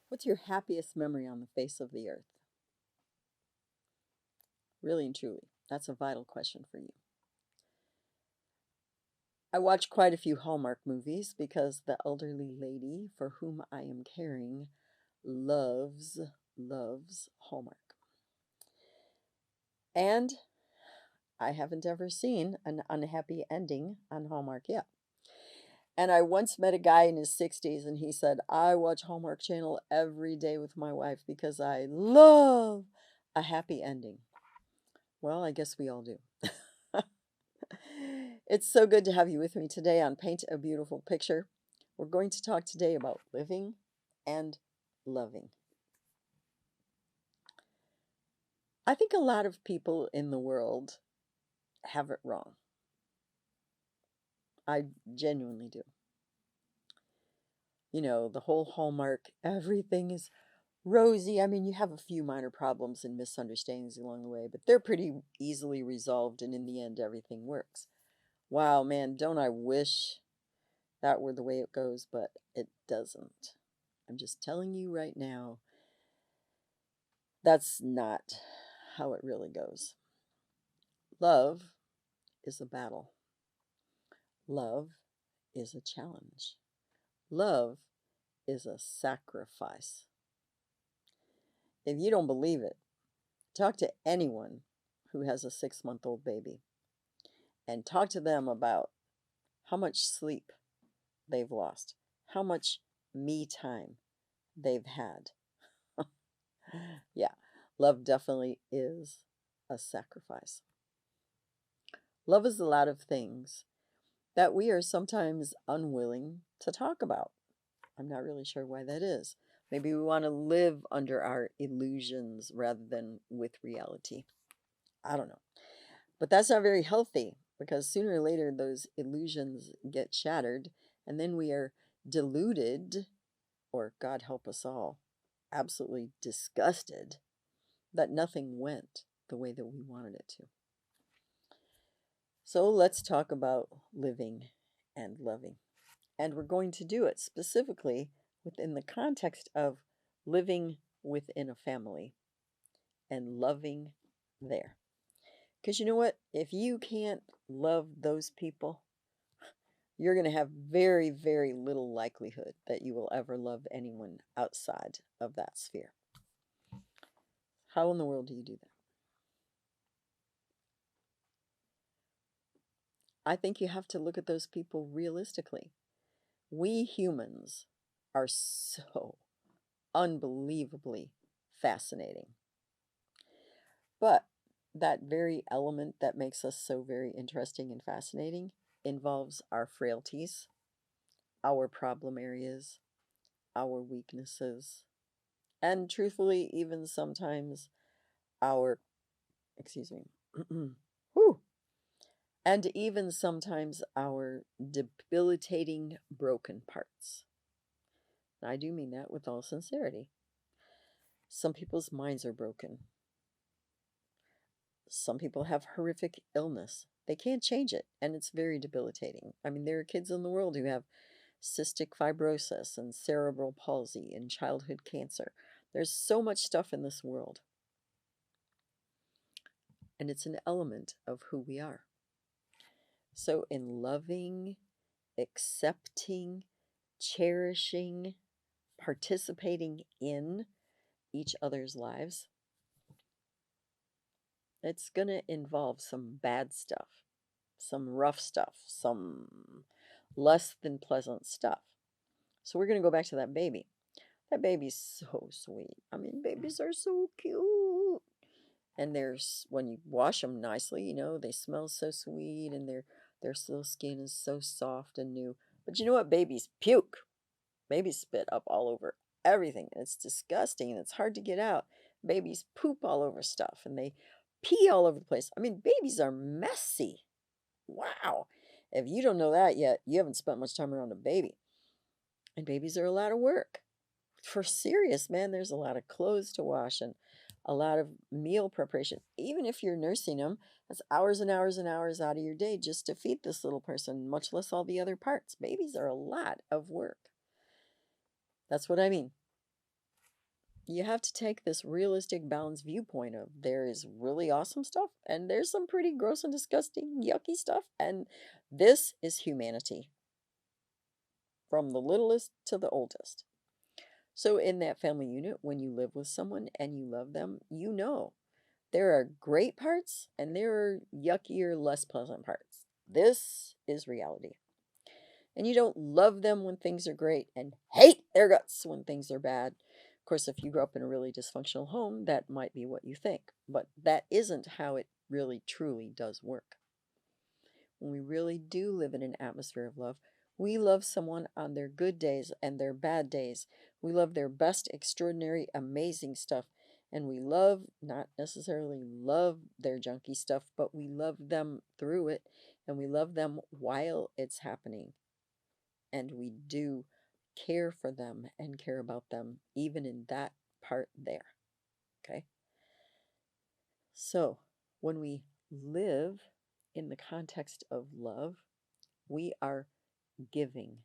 What's your happiest memory on the face of the earth? Really and truly, that's a vital question for you. I watch quite a few Hallmark movies because the elderly lady for whom I am caring loves, loves Hallmark. And I haven't ever seen an unhappy ending on Hallmark yet. And I once met a guy in his 60s and he said, I watch Hallmark Channel every day with my wife because I love a happy ending. Well, I guess we all do. It's so good to have you with me today on Paint a Beautiful Picture. We're going to talk today about living and loving. I think a lot of people in the world have it wrong. I genuinely do. You know, the whole Hallmark, everything is rosy. I mean, you have a few minor problems and misunderstandings along the way, but they're pretty easily resolved, and in the end, everything works. Wow, man, don't I wish that were the way it goes, but it doesn't. I'm just telling you right now, that's not how it really goes. Love is a battle. Love is a challenge. Love is a sacrifice. If you don't believe it, talk to anyone who has a 6-month-old baby and talk to them about how much sleep they've lost, how much me time they've had. Yeah, love definitely is a sacrifice. Love is a lot of things that we are sometimes unwilling to talk about. I'm not really sure why that is. Maybe we want to live under our illusions rather than with reality. I don't know. But that's not very healthy because sooner or later those illusions get shattered and then we are deluded, or God help us all, absolutely disgusted that nothing went the way that we wanted it to. So let's talk about living and loving. And we're going to do it specifically within the context of living within a family and loving there. Because you know what? If you can't love those people, you're going to have very, very little likelihood that you will ever love anyone outside of that sphere. How in the world do you do that? I think you have to look at those people realistically. We humans are so unbelievably fascinating. But that very element that makes us so very interesting and fascinating involves our frailties, our problem areas, our weaknesses, and truthfully, even sometimes our, excuse me, whew, and even sometimes our debilitating broken parts. And I do mean that with all sincerity. Some people's minds are broken. Some people have horrific illness. They can't change it, and it's very debilitating. I mean, there are kids in the world who have cystic fibrosis and cerebral palsy and childhood cancer. There's so much stuff in this world, and it's an element of who we are. So, in loving, accepting, cherishing, participating in each other's lives, it's going to involve some bad stuff, some rough stuff, some less than pleasant stuff. So we're going to go back to that baby. That baby's so sweet. I mean, babies are so cute. And there's when you wash them nicely, you know, they smell so sweet and their little skin is so soft and new. But you know what? Babies puke. Babies spit up all over everything. And it's disgusting and it's hard to get out. Babies poop all over stuff and they pee all over the place. I mean, babies are messy. Wow. If you don't know that yet, you haven't spent much time around a baby. And babies are a lot of work. For serious, man, there's a lot of clothes to wash and a lot of meal preparation. Even if you're nursing them, that's hours and hours and hours out of your day just to feed this little person, much less all the other parts. Babies are a lot of work. That's what I mean. You have to take this realistic, balanced viewpoint of there is really awesome stuff and there's some pretty gross and disgusting, yucky stuff. And this is humanity from the littlest to the oldest. So, in that family unit, when you live with someone and you love them, you know there are great parts and there are yuckier, less pleasant parts. This is reality. And you don't love them when things are great and hate their guts when things are bad. Of course, if you grew up in a really dysfunctional home, that might be what you think, but that isn't how it really truly does work. When we really do live in an atmosphere of love, we love someone on their good days and their bad days. We love their best, extraordinary, amazing stuff. And we love, not necessarily love their junky stuff, but we love them through it. And we love them while it's happening. And we do care for them and care about them, even in that part there. Okay? So, when we live in the context of love, we are giving.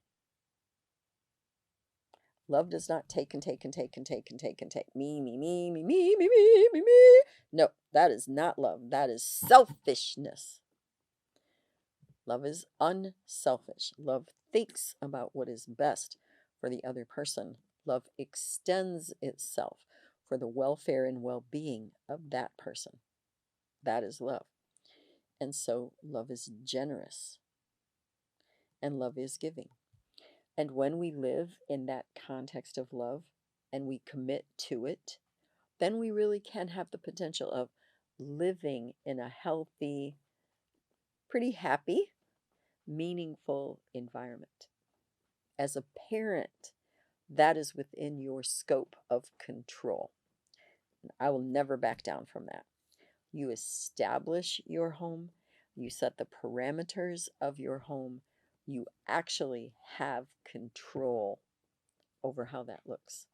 Love does not take and take and take and take and take and take. Me, me, me, me, me, me, me, me, me. No, that is not love. That is selfishness. Love is unselfish. Love thinks about what is best for the other person. Love extends itself for the welfare and well being of that person. That is love. And so love is generous and love is giving. And when we live in that context of love and we commit to it, then we really can have the potential of living in a healthy, pretty happy, meaningful environment. As a parent, that is within your scope of control. I will never back down from that. You establish your home, you set the parameters of your home, you actually have control over how that looks.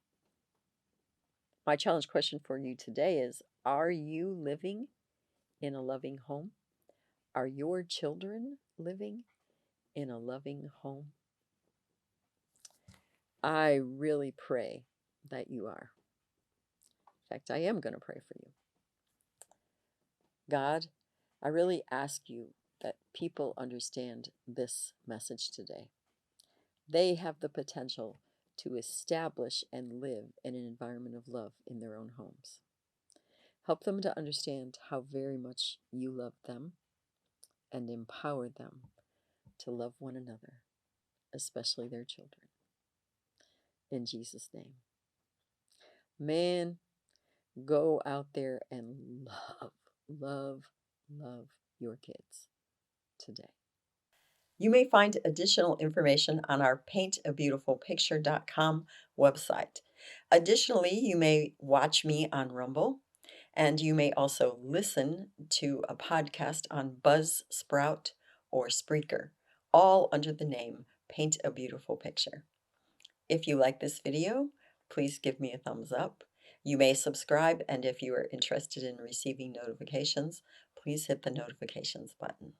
My challenge question for you today is, are you living in a loving home? Are your children living in a loving home? I really pray that you are. In fact, I am going to pray for you. God, I really ask you that people understand this message today. They have the potential to establish and live in an environment of love in their own homes. Help them to understand how very much you love them and empower them to love one another, especially their children. In Jesus' name. Man, go out there and love your kids today. You may find additional information on our paintabeautifulpicture.com website. Additionally, you may watch me on Rumble, and you may also listen to a podcast on Buzzsprout or Spreaker, all under the name Paint a Beautiful Picture. If you like this video, please give me a thumbs up. You may subscribe, and if you are interested in receiving notifications, please hit the notifications button.